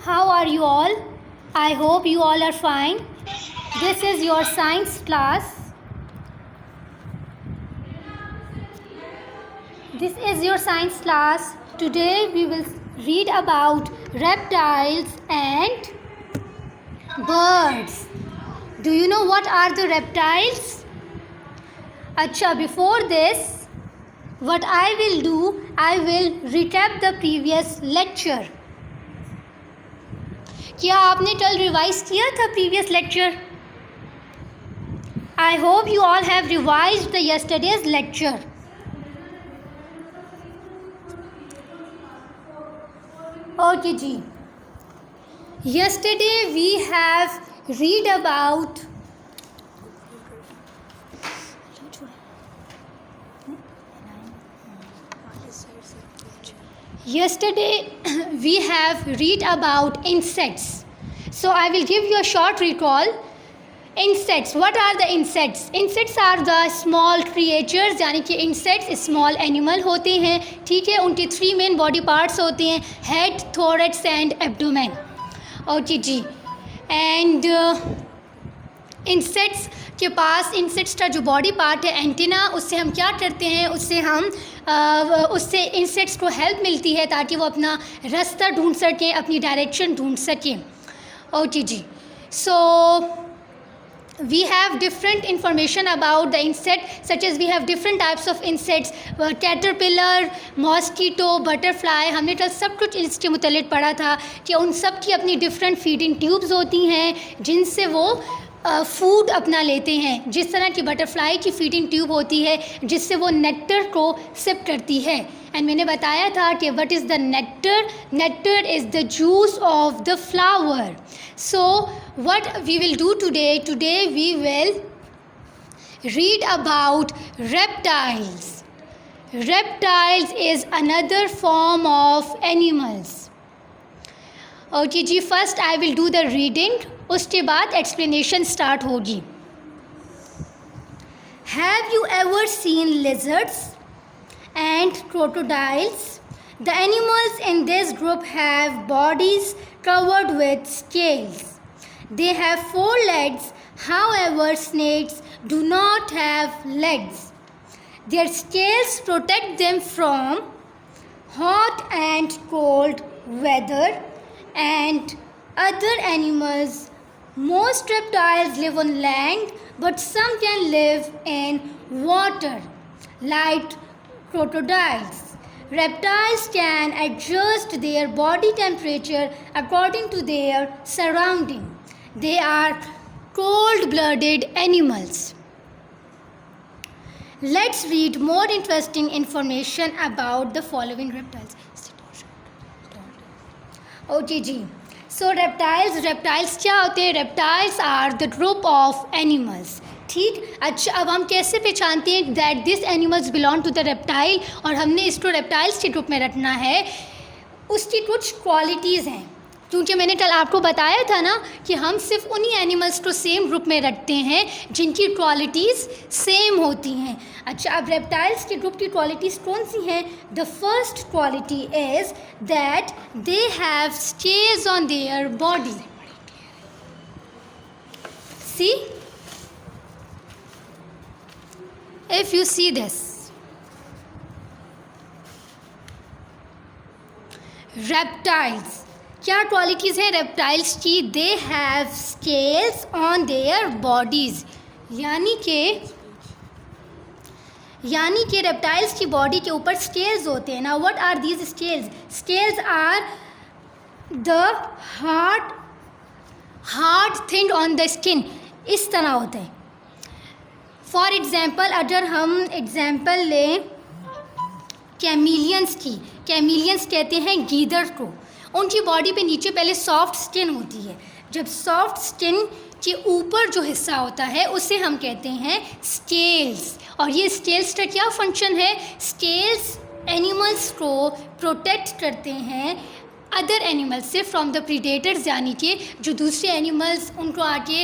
How are you all? I hope you all are fine. This is your science class. This is your science class. Today we will read about reptiles and birds. Do you know what are the reptiles? Acha, before this, what I will do, I will recap the previous lecture. क्या आपने कल revise किया था previous lecture? I hope you all have revised the yesterday's lecture. Okay जी, yesterday we have read about we have read about insects. So I will give you a short recall. Insects, what are the insects? Insects are the small creatures, यानी कि insects small animal होते हैं, ठीक है. उनके 3 main body parts होते हैं, head, thorax and abdomen. Okay जी. एंड इंसेक्ट्स के पास, इंसेक्ट्स का जो बॉडी पार्ट है एंटीना, उससे हम क्या करते हैं, उससे इंसेक्ट्स को हेल्प मिलती है ताकि वो अपना रास्ता ढूंढ सकें, अपनी डायरेक्शन ढूंढ सकें. ओके जी. So we have different information about the insect, such as we have different types of insects, caterpillar, mosquito, butterfly. हमने कल सब कुछ इसके मुतालिक पढ़ा था कि उन सब की अपनी डिफरेंट फीडिंग ट्यूब्स होती हैं जिनसे वो फूड अपना लेते हैं. जिस तरह की बटरफ्लाई की फीडिंग ट्यूब होती है जिससे वो नेक्टर को सिप करती है. एंड मैंने बताया था कि what is the nectar. Nectar is the juice of the flower. So what we will do today we will read about reptiles. Reptiles is another form of animals. Okay जी, first I will do the reading, उसके बाद explanation start होगी. Have you ever seen lizards and crocodiles? The animals in this group have bodies covered with scales. They have 4 legs, however snakes do not have legs. Their scales protect them from hot and cold weather and other animals. Most reptiles live on land, but some can live in water, like crocodiles. Reptiles can adjust their body temperature according to their surrounding. They are cold-blooded animals. Let's read more interesting information about the following reptiles. Okay ji. So reptiles क्या होते हैं? Reptiles are the group of animals. ठीक. अच्छा, अब हम कैसे पहचानते हैं that this animals belong to the reptile और हमने इसको रेप्टाइल्स के ग्रुप में रखना है? उसकी कुछ क्वालिटीज़ हैं, क्योंकि मैंने कल आपको बताया था ना कि हम सिर्फ उन्हीं एनिमल्स को सेम ग्रुप में रखते हैं जिनकी क्वालिटीज़ सेम होती हैं. अच्छा, अब रेप्टाइल्स के ग्रुप की क्वालिटीज़ कौन सी हैं? The first quality is that they have scales on their body. See, if you see this, reptiles, क्या क्वालिटीज़ हैं रेप्टाइल्स की? They have scales on their bodies, यानी कि रेप्टाइल्स की बॉडी के ऊपर स्केल्स होते हैं. ना what are these scales? Scales are the hard thing on the skin. इस तरह होते हैं. फॉर एग्ज़ाम्पल, अगर हम एग्ज़ाम्पल लें कैमिलियंस की, कैमिलियंस कहते हैं गीदड़ को. उनकी बॉडी पे नीचे पहले सॉफ्ट स्किन होती है. जब सॉफ्ट स्किन के ऊपर जो हिस्सा होता है उसे हम कहते हैं स्केल्स. और ये स्केल्स का क्या फंक्शन है? स्केल्स एनिमल्स को प्रोटेक्ट करते हैं अदर एनिमल्स से, फ्रॉम द प्रीडेटर्स, यानी कि जो दूसरे एनिमल्स उनको आके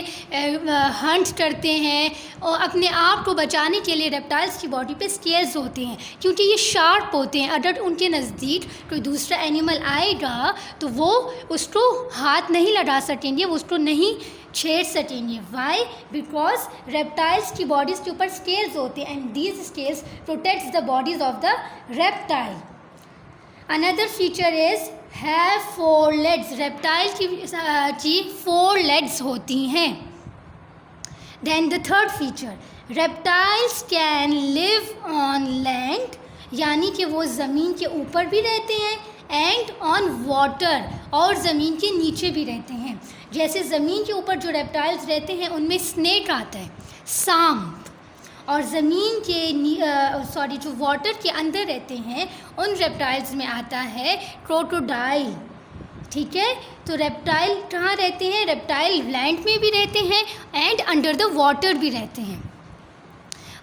हंट करते हैं, और अपने आप को बचाने के लिए रेप्टाइल्स की बॉडी पे स्केल्स होते हैं क्योंकि ये शार्प होते हैं। अगर उनके नज़दीक कोई दूसरा एनिमल आएगा तो वो उसको हाथ नहीं लगा सकेंगे, वो उसको नहीं छेड़ सकेंगे। वाई? बिकॉज रेप्टाइल्स की बॉडीज़ के ऊपर स्केल्स होते हैं and these scales protects the bodies of the reptile. Another feature is have 4 legs। Reptile की 4 legs होती हैं। Then the third feature, reptiles can live on land, यानी कि वो ज़मीन के ऊपर भी रहते हैं, एंड ऑन वाटर, और ज़मीन के नीचे भी रहते हैं। जैसे ज़मीन के ऊपर जो रेप्टाइल्स रहते हैं उनमें स्नेक आता है, सांप, और ज़मीन के जो वाटर के अंदर रहते हैं उन रेप्टाइल्स में आता है क्रोकोडाइल। ठीक है, तो रेप्टाइल कहाँ रहते हैं? रेप्टाइल लैंड में भी रहते हैं एंड अंडर द वाटर भी रहते हैं।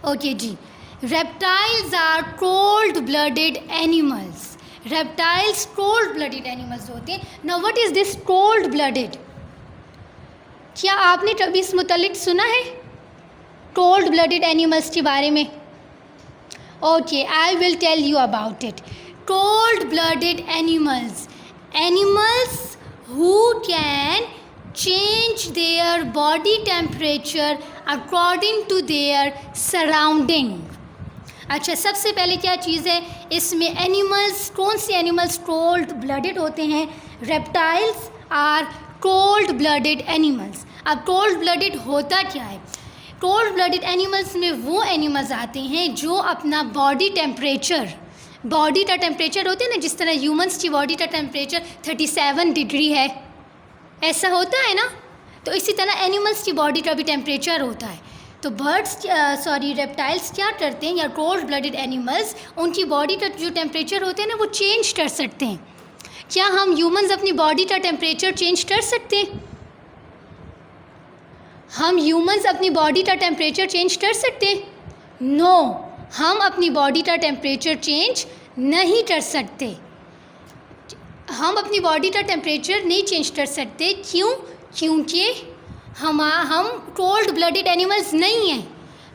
ओके जी, reptiles are cold blooded animals. Reptiles cold blooded animals होते हैं। Now what is this cold blooded? क्या आपने कभी इस मुतालिक सुना है कोल्ड ब्लडेड एनिमल्स के बारे में? Okay, I will tell you about it. Cold blooded animals, animals who can change their body temperature according to their surrounding। अच्छा, सबसे पहले क्या चीज़ है इसमें? एनिमल्स, कौन से एनिमल्स कोल्ड ब्लडेड होते हैं? Reptiles are cold blooded animals. अब कोल्ड ब्लडेड होता क्या है? कोल्ड ब्लडेड एनिमल्स में वो एनिमल्स आते हैं जो अपना बॉडी का टेम्परेचर होता है ना, जिस तरह ह्यूमंस की बॉडी का टेम्परेचर 37 डिग्री है, ऐसा होता है ना, तो इसी तरह एनिमल्स की बॉडी का भी टेम्परेचर होता है। तो रेप्टाइल्स क्या करते हैं, या कोल्ड ब्लडेड एनिमल्स, उनकी बॉडी का जो टेम्परेचर होता है ना वो चेंज कर सकते हैं। क्या हम ह्यूमंस अपनी बॉडी का टेम्परेचर चेंज कर सकते हैं? हम ह्यूमंस अपनी बॉडी का टेम्परेचर चेंज कर सकते हैं? नो, हम अपनी बॉडी का टेम्परेचर चेंज नहीं कर सकते। हम अपनी बॉडी का टेम्परेचर नहीं चेंज कर सकते। क्यों? क्योंकि हम कोल्ड ब्लडेड एनिमल्स नहीं हैं।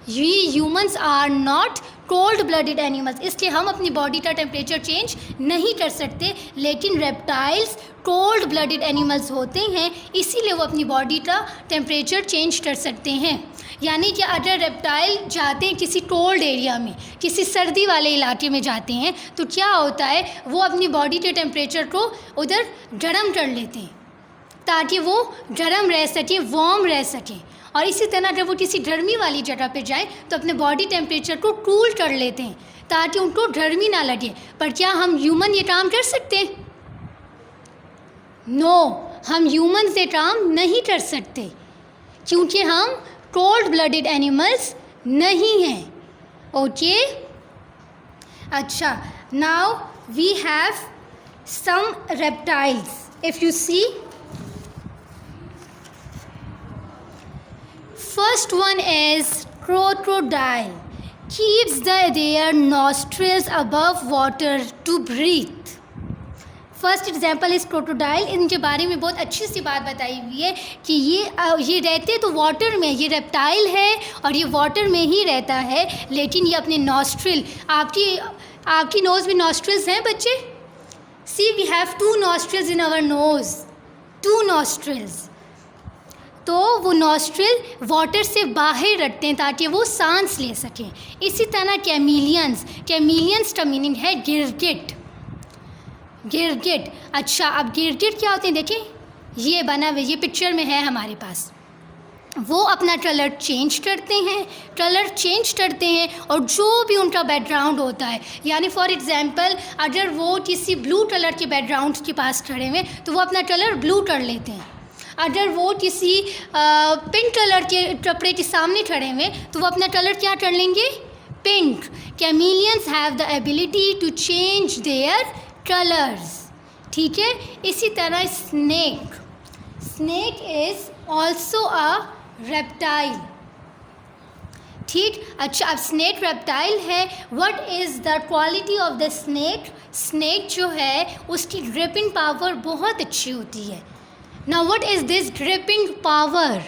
ये humans are not cold blooded animals, इसलिए हम अपनी बॉडी का टेम्परेचर चेंज नहीं कर सकते। लेकिन रेप्टाइल्स कोल्ड ब्लडेड एनिमल्स होते हैं, इसीलिए वो अपनी बॉडी का टेम्परेचर चेंज कर सकते हैं। यानी कि अगर रेप्टाइल जाते हैं किसी कोल्ड एरिया में, किसी सर्दी वाले इलाके में जाते हैं, तो क्या होता है, वो अपनी बॉडी के टेम्परेचर को उधर गर्म कर लेते हैं ताकि वो गर्म रह सकें, वार्म रह सकें। और इसी तरह अगर वो किसी गर्मी वाली जगह पे जाए तो अपने बॉडी टेम्परेचर को कूल कर लेते हैं ताकि उनको गर्मी ना लगे। पर क्या हम ह्यूमन ये काम कर सकते हैं? नो, हम ह्यूमन ये काम नहीं कर सकते क्योंकि हम कोल्ड ब्लडेड एनिमल्स नहीं हैं। ओके, अच्छा, now we have some reptiles. If you see, first one is crocodile, keeps their nostrils above water to breathe। First example इस क्रोकोडाइल। इनके बारे में बहुत अच्छी सी बात बताई हुई है कि ये रहते तो वाटर में, ये रेप्टाइल है और ये वाटर में ही रहता है, लेकिन ये अपने नॉस्ट्रिल, आपकी नोज़ में नॉस्ट्रिल्स हैं बच्चे? See, we have 2 nostrils in our nose, 2 nostrils। तो वो नॉस्ट्रिल वाटर से बाहर रखते हैं ताकि वो सांस ले सकें। इसी तरह कैमिलियंस का मीनिंग है गिरगिट। अच्छा, अब गिरगिट क्या होते हैं? देखें, ये बना हुआ, ये पिक्चर में है हमारे पास। वो अपना कलर चेंज करते हैं और जो भी उनका बैकग्राउंड होता है, यानी फॉर एग्जांपल अगर वो किसी ब्लू कलर के बैकग्राउंड के पास खड़े हुए तो वो अपना कलर ब्लू कर लेते हैं। अगर वो किसी पिंक कलर के कपड़े के सामने खड़े हुए तो वो अपना कलर क्या कर लेंगे? Pink. Chameleons have the ability to change their colours. ठीक है, इसी तरह snake is also a reptile. ठीक। अच्छा, अब स्नेक रेप्टाइल है। What is the quality of the snake? Snake जो है उसकी ड्रिपिंग पावर बहुत अच्छी होती है। Now what is this gripping power?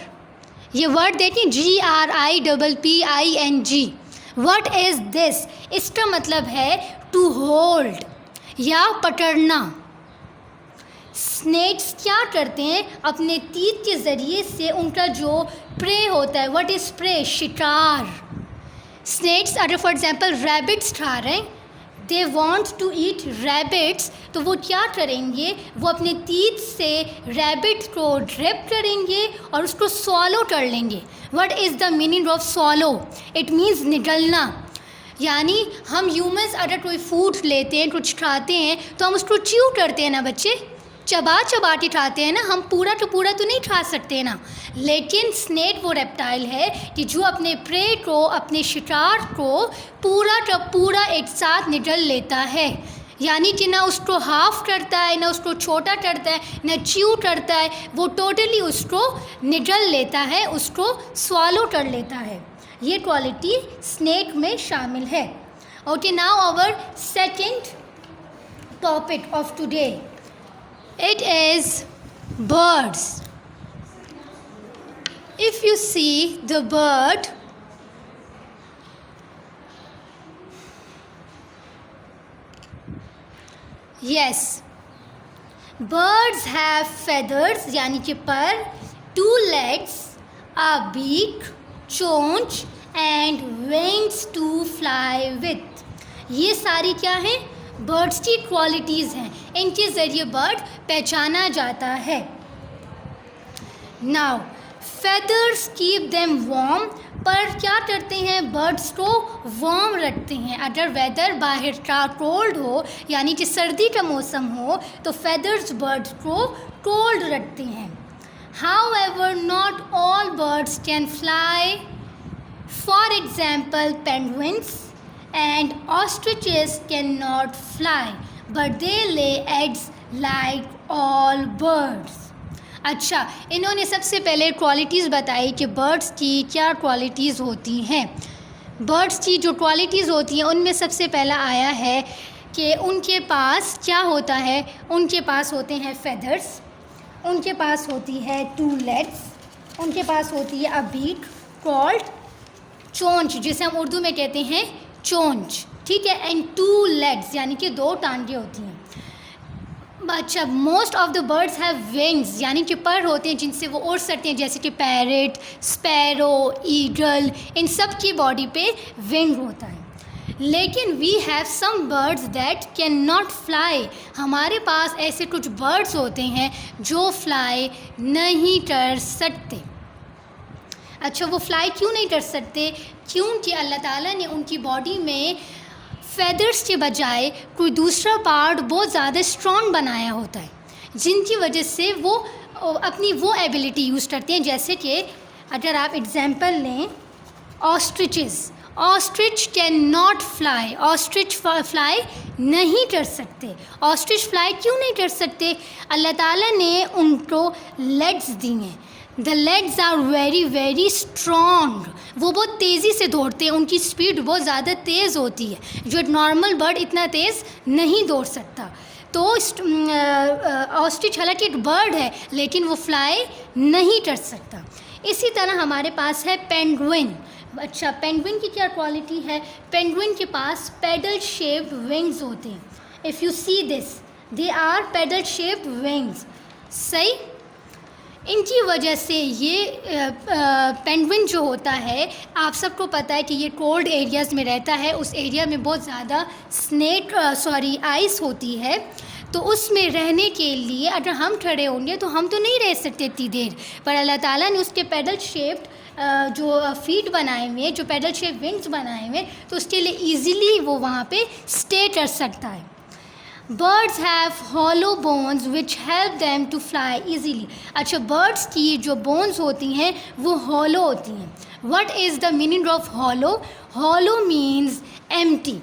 ये वर्ड देखिए, GRIPPING। What is this? इसका मतलब है टू होल्ड या पकड़ना। स्नेक्स क्या करते हैं? अपने तीत के ज़रिए से उनका जो प्रे होता है, व्हाट इज़ प्रे? शिकार। स्नेक्स अगर फॉर एग्जांपल रैबिट्स खा रहे हैं, they want to eat rabbits, तो वो क्या करेंगे? वो अपने तीत से रैबिट को ड्रिप करेंगे और उसको स्वॉलो कर लेंगे। What is the meaning of swallow? It means निगलना। यानी हम ह्यूमंस अगर कोई फूड लेते हैं, कुछ खाते हैं, तो हम उसको च्यू करते हैं ना बच्चे, चबा चबा के खाते हैं ना, हम पूरा तो नहीं खा सकते ना। लेकिन स्नेक वो रेप्टाइल है कि जो अपने प्रे को, अपने शिकार को पूरा का पूरा एक साथ निगल लेता है। यानी कि ना उसको हाफ करता है, ना उसको छोटा करता है, ना च्यू करता है, वो टोटली उसको निगल लेता है, उसको स्वॉलो कर लेता है। ये क्वालिटी स्नेक में शामिल है। Okay, now our second topic of today, it is birds. If you see the bird, yes, birds have feathers यानी कि पर, two legs, a beak, चोंच and wings to fly with. ये सारी क्या है? बर्ड्स की क्वालिटीज़ हैं। इनके ज़रिए बर्ड पहचाना जाता है। Now feathers keep them warm, पर क्या करते हैं? बर्ड्स को वार्म रखते हैं। अगर वेदर बाहर का कोल्ड हो, यानी कि सर्दी का मौसम हो, तो फेदर्स बर्ड्स को कोल्ड रखते हैं। However not all birds can fly. For example penguins and ostriches cannot fly, but they lay eggs like all birds. अच्छा, इन्होंने सबसे पहले क्वालिटीज़ बताई कि बर्ड्स की क्या क्वालिटीज़ होती हैं। बर्ड्स की जो क्वालिटीज़ होती हैं उनमें सबसे पहला आया है कि उनके पास क्या होता है? उनके पास होते हैं फेदर्स, उनके पास होती है टू लेग्स, उनके पास होती है अ बीक कॉल्ड चोंच, जिसे हम उर्दू में कहते हैं चोंच, ठीक है, एंड टू लेग्स यानी कि दो टांगें होती हैं। अच्छा, most of the birds have wings यानी कि पर होते हैं जिनसे वो उड़ सकते हैं, जैसे कि पैरेट, स्पैरो, ईगल, इन सब की बॉडी पे विंग होता है। लेकिन we have some birds that can not fly, हमारे पास ऐसे कुछ बर्ड्स होते हैं जो फ्लाई नहीं कर सकते। अच्छा, वो फ्लाई क्यों नहीं कर सकते? क्योंकि अल्लाह ताला ने उनकी बॉडी में फेदर्स के बजाय कोई दूसरा पार्ट बहुत ज़्यादा स्ट्रॉन्ग बनाया होता है, जिनकी वजह से वो अपनी वो एबिलिटी यूज़ करते हैं। जैसे कि अगर आप एग्जांपल लें ostriches, ostrich can not fly, ostrich fly नहीं कर सकते। ऑस्ट्रिच फ्लाई क्यों नहीं कर सकते? अल्लाह ताला ने उनको लेग्स दी हैं। The legs are very very strong, वो बहुत तेज़ी से दौड़ते हैं, उनकी स्पीड बहुत ज़्यादा तेज़ होती है, जो एक नॉर्मल बर्ड इतना तेज़ नहीं दौड़ सकता। तो ऑस्ट्रिच हालांकि एक बर्ड है लेकिन वो फ्लाई नहीं कर सकता। इसी तरह हमारे पास है पेंगुइन। अच्छा, पेंगुइन की क्या क्वालिटी है? पेंगुइन के पास पेडल शेप्ड विंग्स होते हैं। If you see this, they are paddle shaped wings. सही, इनकी वजह से ये पेंगुइन जो होता है, आप सबको पता है कि ये कोल्ड एरियाज़ में रहता है, उस एरिया में बहुत ज़्यादा आइस होती है, तो उसमें रहने के लिए अगर हम खड़े होंगे तो हम तो नहीं रह सकते इतनी देर, पर अल्लाह ताला ने उसके पेडल शेप्ड जो फीट बनाए हुए, जो पेडल शेप विंग्स बनाए हुए, तो उसके लिए ईज़िली वो वहाँ पे स्टे कर सकता है। Birds have hollow bones which help them to fly easily. अच्छा, बर्ड्स की जो बोन्स होती हैं वो हॉलो होती हैं। What is the meaning of hollow? Hollow means empty.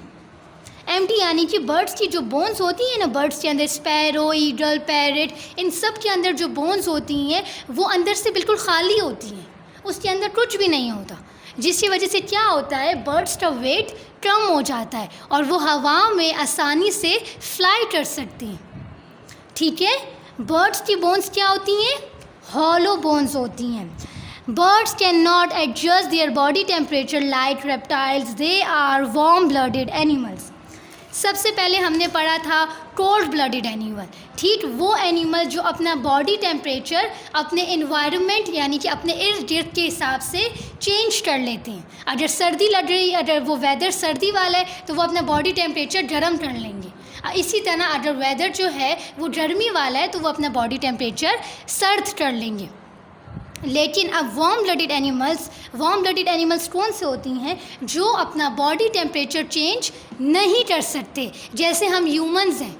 Empty यानी कि बर्ड्स की जो बोन्स होती हैं ना, बर्ड्स के अंदर स्पैरो, ईगल, पैरेट, इन सब के अंदर जो बोन्स होती हैं वो अंदर से बिल्कुल खाली होती हैं, उसके अंदर कुछ भी नहीं होता। जिसकी वजह से क्या होता है, बर्ड्स का वेट कम हो जाता है और वो हवा में आसानी से फ्लाई कर सकते हैं। ठीक है, बर्ड्स की बोन्स क्या होती हैं, हॉलो बोन्स होती हैं। Birds can not adjust their body temperature like reptiles, they are warm blooded animals. सबसे पहले हमने पढ़ा था कोल्ड ब्लडेड एनिमल। ठीक, वो एनिमल जो अपना बॉडी टेम्परेचर अपने इन्वायरमेंट यानी कि अपने इर्द गिर्द के हिसाब से चेंज कर लेते हैं। अगर सर्दी लग रही, अगर वो वेदर सर्दी वाला है तो वो अपना बॉडी टेम्परेचर गर्म कर लेंगे। इसी तरह अगर वेदर जो है वो गर्मी वाला है तो वो अपना बॉडी टेम्परेचर सर्द कर लेंगे। लेकिन अब वार्म ब्लडेड एनिमल्स कौन से होती हैं, जो अपना बॉडी टेम्परेचर चेंज नहीं कर सकते। जैसे हम ह्यूमंस हैं,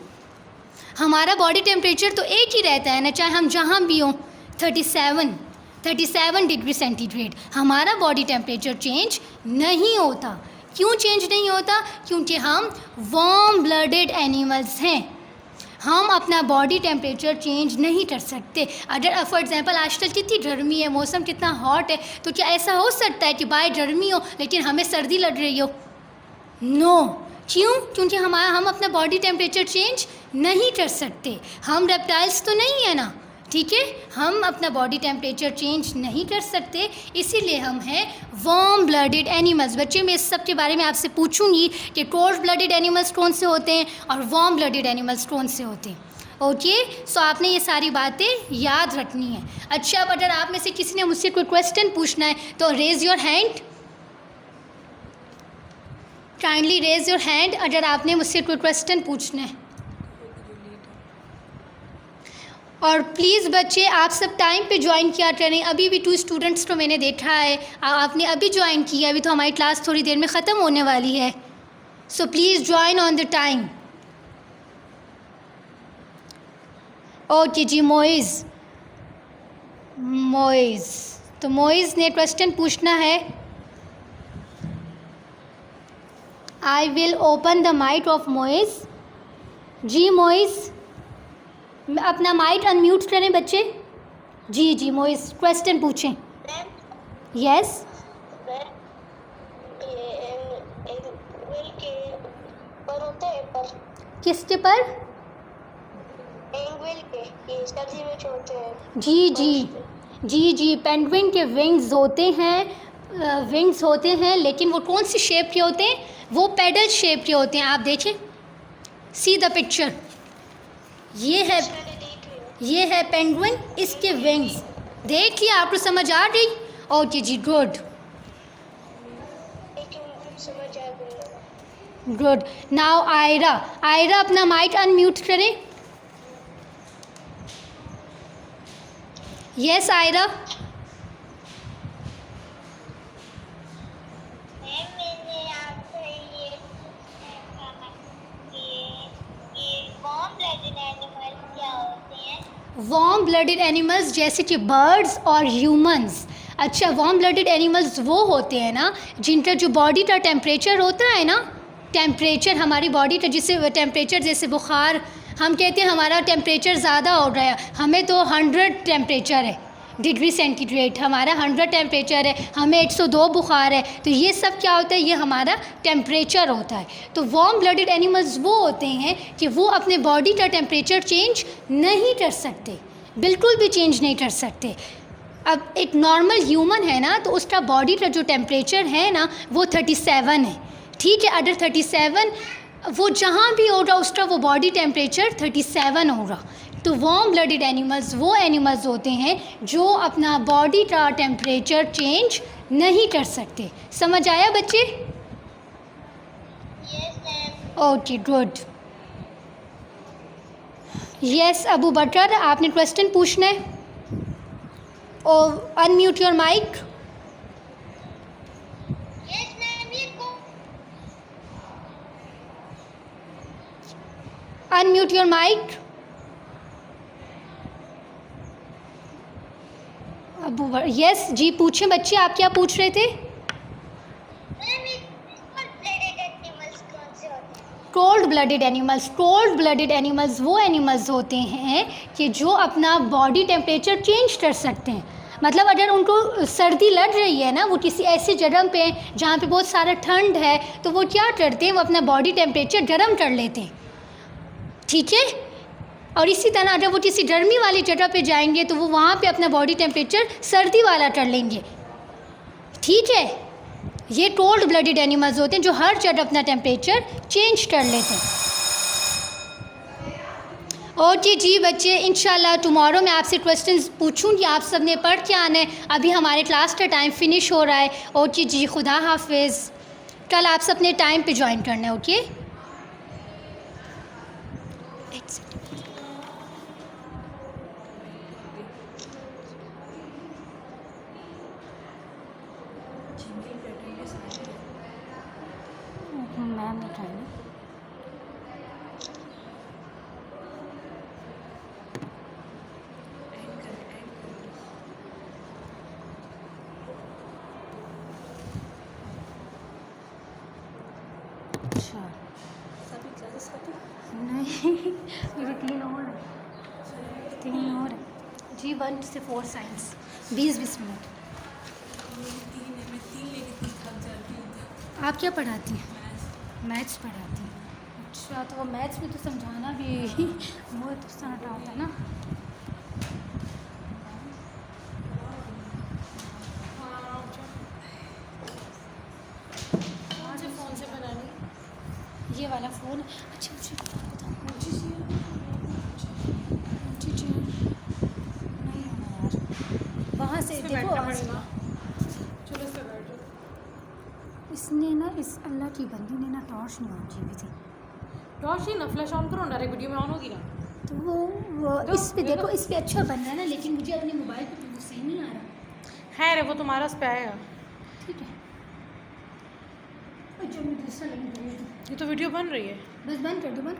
हमारा बॉडी टेम्परेचर तो एक ही रहता है ना, चाहे हम जहाँ भी हों, 37 डिग्री सेंटीग्रेड। हमारा बॉडी टेम्परेचर चेंज नहीं होता। क्यों चेंज नहीं होता? क्योंकि हम वार्म ब्लडेड एनिमल्स हैं। हम अपना बॉडी टेम्परेचर चेंज नहीं कर सकते। अगर फॉर एग्जांपल आजकल कितनी गर्मी है, मौसम कितना हॉट है, तो क्या ऐसा हो सकता है कि बाहर गर्मी हो लेकिन हमें सर्दी लग रही हो? नो। क्यों? क्योंकि हम अपना बॉडी टेम्परेचर चेंज नहीं कर सकते। हम रेप्टाइल्स तो नहीं है ना, ठीक है, हम अपना बॉडी टेम्परेचर चेंज नहीं कर सकते, इसीलिए हम हैं वार्म ब्लडेड एनिमल्स। बच्चे, मैं इस सब के बारे में आपसे पूछूंगी कि कोल्ड ब्लडेड एनिमल्स कौन से होते हैं और वार्म ब्लडेड एनिमल्स कौन से होते हैं। ओके, सो आपने ये सारी बातें याद रखनी है। अच्छा, अब अगर आप में से किसी ने मुझसे कोई क्वेश्चन पूछना है तो raise your hand, kindly raise your hand अगर आपने मुझसे कोई क्वेश्चन पूछना है। और प्लीज़ बच्चे, आप सब टाइम पे ज्वाइन किया करें। अभी भी 2 स्टूडेंट्स को मैंने देखा है, आपने अभी ज्वाइन किया, अभी तो हमारी क्लास थोड़ी देर में ख़त्म होने वाली है। So please join on the time. Okay ji, Moiz, तो मोइज़ ने क्वेश्चन पूछना है। I will open the mic of Moiz. Ji Moiz, अपना माइक अनम्यूट करें बच्चे। जी मोइस, क्वेश्चन पूछें। यस। किसके पर? पेंगुइन के, सर्दी में होते हैं। जी, पेंगुइन के विंग्स होते हैं, लेकिन वो कौन सी शेप के होते हैं? वो पेडल शेप के होते हैं। आप देखें, सी द पिक्चर, ये है पेंगुइन, इसके विंग्स देख लिया, आपको समझ आ गई? ओके जी, गुड। नाउ आयरा अपना माइक अनम्यूट करें। Yes Ayra. Warm blooded animals जैसे कि बर्ड्स और ह्यूमंस। अच्छा, वार्म ब्लडेड एनिमल्स वो होते हैं ना जिनका जो बॉडी का टेम्परेचर होता है ना, टेम्परेचर हमारी बॉडी का, जिससे टेम्परेचर जैसे बुखार, हम कहते हैं हमारा टेम्परेचर ज़्यादा हो रहा है, हमें तो 100 टेम्परेचर है डिग्री सेंटीग्रेड, हमारा 100 टेम्परेचर है, हमें 102 बुखार है, तो ये सब क्या होता है? ये हमारा टेम्परेचर होता है। तो वार्म ब्लडेड एनिमल्स वो होते हैं कि वो अपने बॉडी का टेम्परेचर चेंज नहीं कर सकते, बिल्कुल भी चेंज नहीं कर सकते। अब एक नॉर्मल ह्यूमन है ना, तो उसका बॉडी का जो टेम्परेचर है ना वो 37 है, ठीक है। अगर 37 वो जहाँ भी होगा उसका वो बॉडी टेम्परेचर 37 होगा। तो वार्म ब्लडेड एनिमल्स वो एनिमल्स होते हैं जो अपना बॉडी का टेम्परेचर चेंज नहीं कर सकते। समझ आया बच्चे? Yes ma'am. Okay, good. Yes Abu Bakar, आपने क्वेश्चन पूछना है। और unmute your mic. Yes ma'am, ये को unmute your mic. Yes ji, पूछें बच्चे, आप क्या पूछ रहे थे? कोल्ड ब्लडेड एनिमल्स वो एनिमल्स होते हैं कि जो अपना बॉडी टेम्परेचर चेंज कर सकते हैं। मतलब अगर उनको सर्दी लग रही है ना, वो किसी ऐसी जगह पे जहाँ पे बहुत सारा ठंड है, तो वो क्या करते हैं, वो अपना बॉडी टेम्परेचर गर्म कर लेते हैं, ठीक है। और इसी तरह अगर वो किसी गर्मी वाली जगह पे जाएंगे तो वो वहाँ पे अपना बॉडी टेम्परेचर सर्दी वाला कर लेंगे, ठीक है। ये कोल्ड ब्लडेड एनिमल्स होते हैं जो हर जगह अपना टेम्परेचर चेंज कर लेते हैं। ओके जी बच्चे, इंशाल्लाह टुमारो मैं आपसे क्वेश्चंस पूछूंगी, आप सब ने पढ़ के आना है। अभी हमारे क्लास का टाइम फिनिश हो रहा है। ओके जी, खुदा हाफिज़। कल आप सब ने टाइम पे ज्वाइन करना है, ओके। मैम बताइए। अच्छा सभी क्लासेस खत्म? नहीं, मेरे 3 और है, 3 और है जी। 1 से 4 साइंस, 20-20 मिनट। मैं 3 लेके 3 थक जाती हूँ। आप क्या पढ़ाती हैं? मैथ्स पढ़ाती हैं। अच्छा, तो वो मैथ्स में तो समझाना भी बहुत सारा होता है ना। मुझे फ़ोन से बनानी ये वाला फ़ोन। अच्छा मुझे बताओ, नहीं होना यार, वहाँ से देखो आवाज़। चलो इस पे बैठो। इसने ना, इस अल्लाह की बंदी ने ना टॉर्च नहीं ऑन की हुई थी, टॉर्च ही ना, फ्लैश ऑन करो, डायरेक्ट वीडियो में ऑन होगी ना। तो वो इस पे देखो, इस पे अच्छा बन रहा है ना, लेकिन मुझे अपने मोबाइल पे तो सही नहीं आ रहा। है रे, वो तुम्हारा उस पे आएगा। ठीक है, जो मुझे दूसरा लगे ये तो वीडियो बन रही है। बस बंद कर दो, बंद।